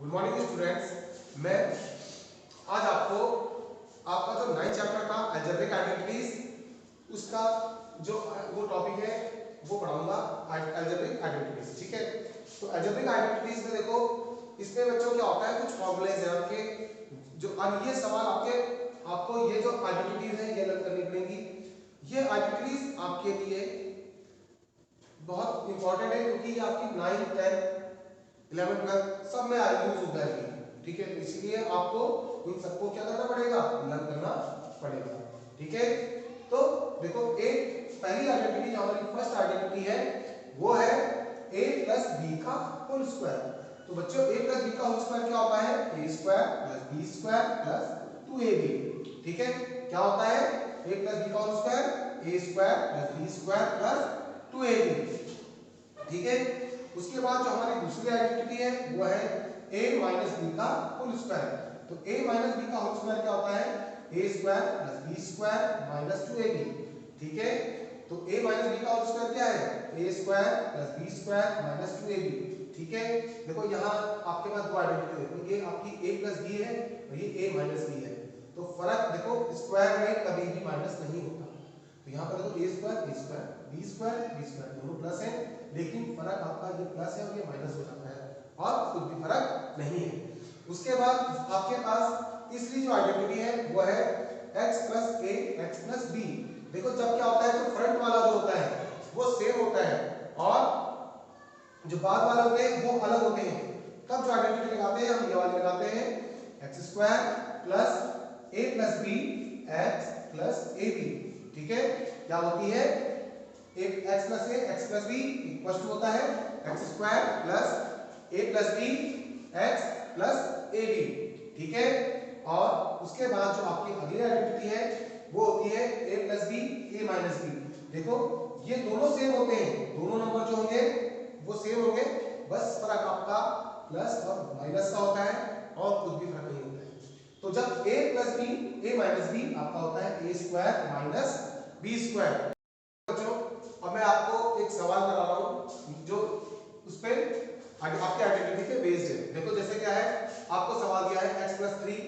Good morning students. मैं आज आपको आपका जो 9th चैप्टर था अलजेब्रिक आइडेंटिटीज उसका जो वो टॉपिक है वो पढ़ाऊंगा, अलजेब्रिक आइडेंटिटीज। ठीक है, तो अलजेब्रिक आइडेंटिटीज में देखो इसमें बच्चों क्या होता है, कुछ फॉर्मूलेज हैं आपके जो अब ये सवाल आपको ये जो आइडेंटिटीज है ये लर्न करनी पड़ेगी। ये आइडेंटिटीज आपके लिए बहुत इंपॉर्टेंट है क्योंकि ये आपकी 9th 10th 11th 12th सब में यूज होता है। ठीक है, इसीलिए आपको इन सबको क्या करना पड़ेगा, लर्न करना पड़ेगा। ठीक है, तो देखो एक पहली आइडेंटिटी जो हमारी फर्स्ट आइडेंटिटी है वो है a प्लस बी का होल स्क्वायर। तो बच्चों a प्लस बी का होल स्क्वायर क्या होता है, a square plus B square plus 2ab। ठीक है, क्या होता है a प्लस बी का whole square a square plus B square plus 2ab। ठीक है, उसके बाद जो हमारी दूसरी आइडेंटिटी है वो है a माइनस बी का होल स्क्वायर। तो a माइनस बी का होल स्क्वायर क्या होता है, a square plus B square minus 2ab। ठीक है, तो a माइनस बी का होल स्क्वायर क्या है, a square plus B square minus 2ab। ठीक है, देखो यहाँ आपके पास दो आइडेंटिटी है, ये आपकी a प्लस बी है और ये a माइनस बी है। तो फर्क देखो, स्क्वायर में कभी भी माइनस नहीं होता। तो यहाँ पर देखो a स्क्वायर बी स्क्वायर दोनों प्लस है, लेकिन फर्क आपका ये प्लस है और ये माइनस हो जाता है और कुछ भी फर्क नहीं है। उसके बाद आपके पास तीसरी जो आइडेंटिटी है वो है x plus a x plus b। देखो जब क्या होता है, तो फ्रंट वाला जो होता है वो सेम होता है और जो बाद वाले होते हैं वो अलग होते हैं। तब जो आइडेंटिटी लगाते हैं हम ये वाली लगाते हैं, x square plus a plus b x plus ab। ठीक है, क्या होती है, एक x plus a x plus b equal to होता है x square plus a plus b x plus ab। ठीक है, और उसके बाद जो आपकी अगली आइडेंटिटी है वो होती है a plus b a minus b। देखो ये दोनों सेम होते हैं, दोनों नंबर जो होंगे वो सेम होंगे, बस फर्क आपका प्लस और माइनस का होता है और कुछ भी फर्क नहीं होता है। तो जब a plus b a minus b आपका होता है a square minus b square. अब मैं आपको एक सवाल करा रहा हूं जो उस पे आपके आइडेंटिटी पे बेस्ड है। देखो जैसे क्या है, आपको सवाल दिया है x प्लस 3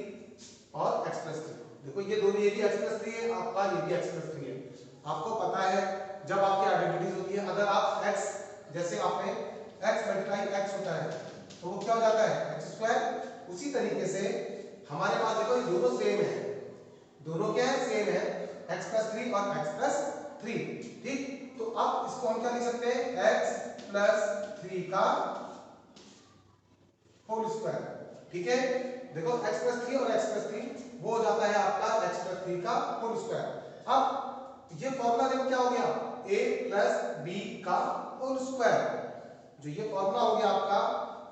और x प्लस 3। देखो ये दोनों, ये भी x प्लस 3 है आपका, ये भी x प्लस 3 है। आपको पता है जब आपकी आइडेंटिटीज होती है, अगर आप x जैसे आपने x मल्टीप्लाई x होता है तो वो क्या हो जाता है x स्क्वायर। उसी तरीके से हमारे पास देखो ये दोनों सेम है, दोनों क्या है, सेम है, x प्लस 3 और x प्लस 3। ठीक, तो अब इसको हम क्या लिख सकते हैं, x प्लस 3 का होल स्क्वायर। ठीक है, देखो x प्लस 3 और x प्लस 3 वो हो जाता है आपका x प्लस 3 का होल स्क्वायर। अब ये फॉर्मूला देखो क्या हो गया, a प्लस b का होल स्क्वायर। जो ये फॉर्मूला हो गया आपका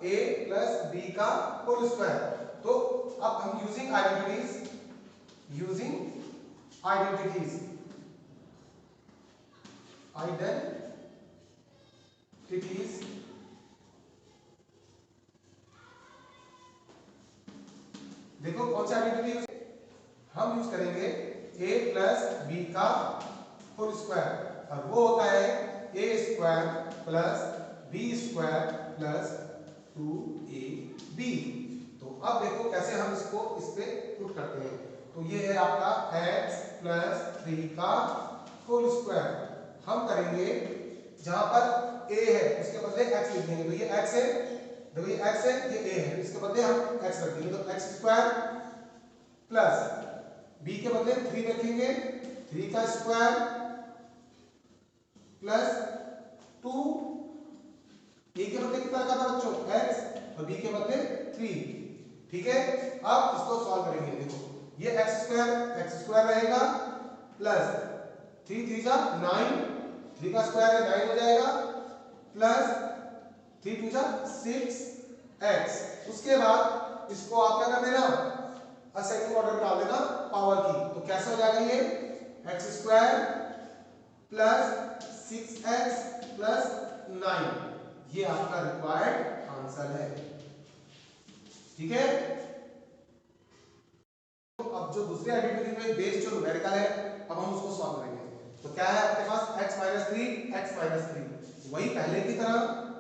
a प्लस b का होल स्क्वायर। तो अब हम यूजिंग आइडेंटिटीज देखो कौन सा आइडेंटिटी हम यूज करेंगे, a प्लस b का होल स्क्वायर और वो होता है a square plus b square plus 2ab। तो अब देखो कैसे हम इसको इस पे पुट करते हैं। तो ये है आपका x प्लस 3 का होल स्क्वायर। हम करेंगे जहां पर a है उसके बदले x लिख देंगे। तो ये x है, देखो ये x है, ये a है, इसके बदले हम x रख देंगे। तो x स्क्वायर प्लस b के बदले 3 रखेंगे, 3 का स्क्वायर प्लस 2, a के बदले कितना रखा था बच्चों, x और b के बदले 3। ठीक है, अब इसको सॉल्व करेंगे। देखो ये x स्क्वायर रहेगा प्लस 3 3 जा 9, 3 का स्क्वायर है 9 हो जाएगा प्लस 3 2 जा 6x। उसके बाद इसको आप क्या कर देना, असेंडिंग ऑर्डर में डाल देना पावर की। तो कैसे हो जाएगा ये x square plus 6x plus 9, ये आपका रिक्वायर्ड आंसर है। ठीक है, तो अब जो दूसरी आइडेंटिटी में बेस्ड जो न्यूमेरिकल है अब हम उसको सॉल्व करेंगे। तो क्या है आपके पास x माइनस 3 वही पहले की तरह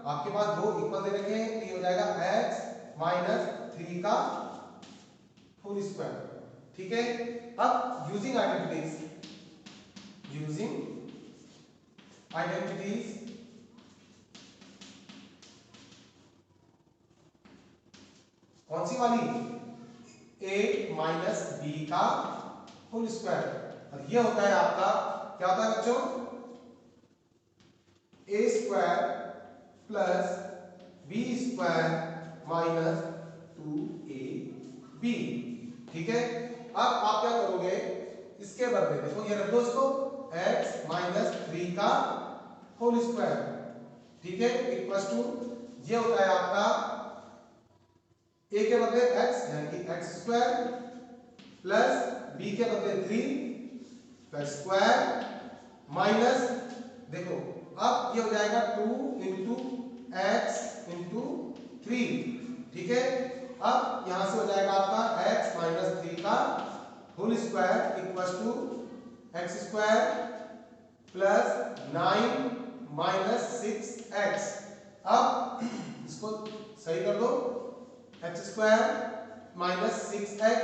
आपके पास दो इक्वल दे रखे हैं, तो ये हो जाएगा x माइनस 3 का होल स्क्वायर। ठीक है, अब यूजिंग आइडेंटिटीज कौन सी वाली, a माइनस बी का होल स्क्वायर। और ये होता है आपका, क्या होता है बच्चों, a square plus B square minus 2ab। ठीक है, अब आप क्या करोगे, इसके बदले देखो ये रख दो इसको, x माइनस 3 का होल स्क्वायर। ठीक है, इक्वल्स टू, ये होता है आपका a के बदले x यानी कि x स्क्वायर प्लस b के बदले 3 का स्क्वायर माइनस, देखो अब ये हो जाएगा 2 इंटू एक्स इंटू 3। ठीक है, अब यहां से हो जाएगा आपका x माइनस 3 का whole square equals to X square plus 9 minus 6x। अब इसको सही कर दो, x square minus 6x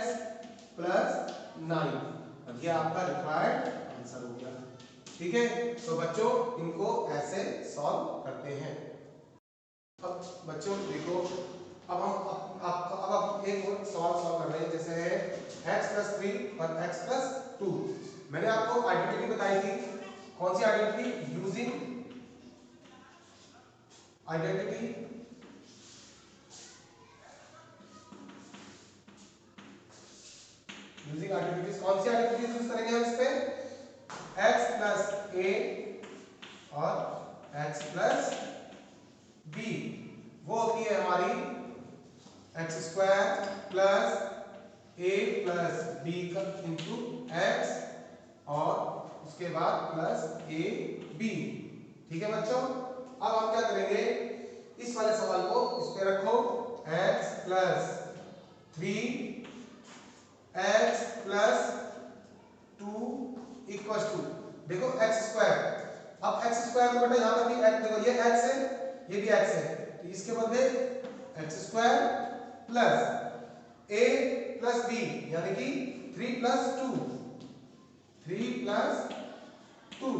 plus 9, ये आपका रिक्वायर्ड आंसर हो गया। ठीक है, तो बच्चों इनको ऐसे सॉल्व करते हैं। अब बच्चों देखो, अब हम एक और सवाल सॉल्व कर रहे हैं, जैसे है x प्लस 3 और x प्लस 2। मैंने आपको आइडेंटिटी बताई थी, कौन सी आइडेंटिटी, यूजिंग आइडेंटिटी कौन सी आइडेंटिटी यूज करेंगे हम इस पे, x प्लस a और x प्लस b, वो होती है हमारी x square plus a plus b का इंटू एक्स और उसके बाद प्लस a b। ठीक है बच्चों, अब हम क्या करेंगे, इस वाले सवाल को इस पे रखो, x plus 3 x plus 2 equals to, देखो एक्स स्क्वायर, अब एक्स स्क्वायर को बेटा यहां पर भी x, देखो ये x है ये भी x है, तो इसके बदले x square plus a plus b यानी कि 3 प्लस 2।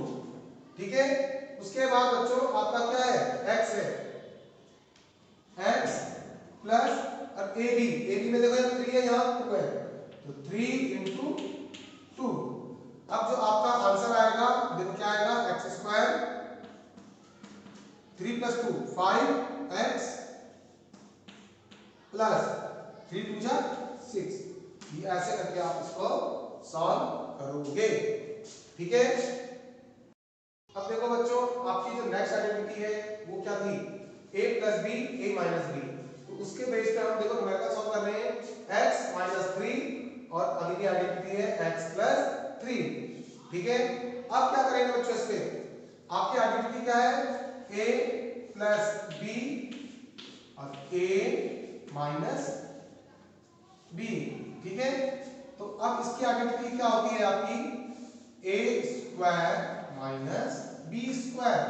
ठीक है, उसके बाद बच्चों आपका क्या है, x है, x प्लस और ab में देखो यहाँ 3 है यहाँ 2 है, तो 3 इंटू 2। अब जो आपका आंसर आएगा देखो क्या आएगा, x square 3 plus 2 5x plus 3 2 जा 6। ये ऐसे करके आप इसको सॉल्व करोगे। ठीक है, अब देखो बच्चों आपकी जो नेक्स्ट आइडेंटिटी है वो क्या थी, a plus B a minus B, तो उसके बेस पे हम देखो न्यूमेरिकल सॉल्व कर रहे हैं, x माइनस 3 और अगली आइडेंटिटी है x प्लस 3। ठीक है, अब क्या करेंगे बच्चों, इस पे आपकी आइडेंटिटी क्या है, a प्लस b और a माइनस b। ठीक है, तो अब इसकी आइडेंटिटी क्या होती है आपकी, a square minus b square.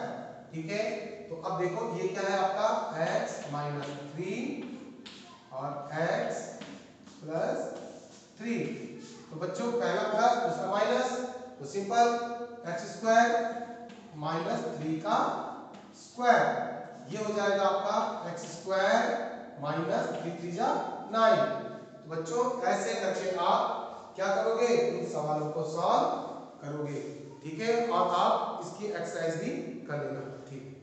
ठीक है, तो अब देखो ये क्या है आपका, x माइनस 3 और x प्लस 3। तो बच्चों पहला प्लस दूसरा माइनस, तो सिंपल एक्स स्क्वायर माइनस 3 का स्क्वायर, ये हो जाएगा आपका एक्स स्क्वायर माइनस 3 3 जा 9। तो बच्चों ऐसे करके आप क्या करोगे, इन सवालों को सॉल्व करोगे। ठीक है, और आप इसकी एक्सरसाइज भी कर लेना। ठीक है।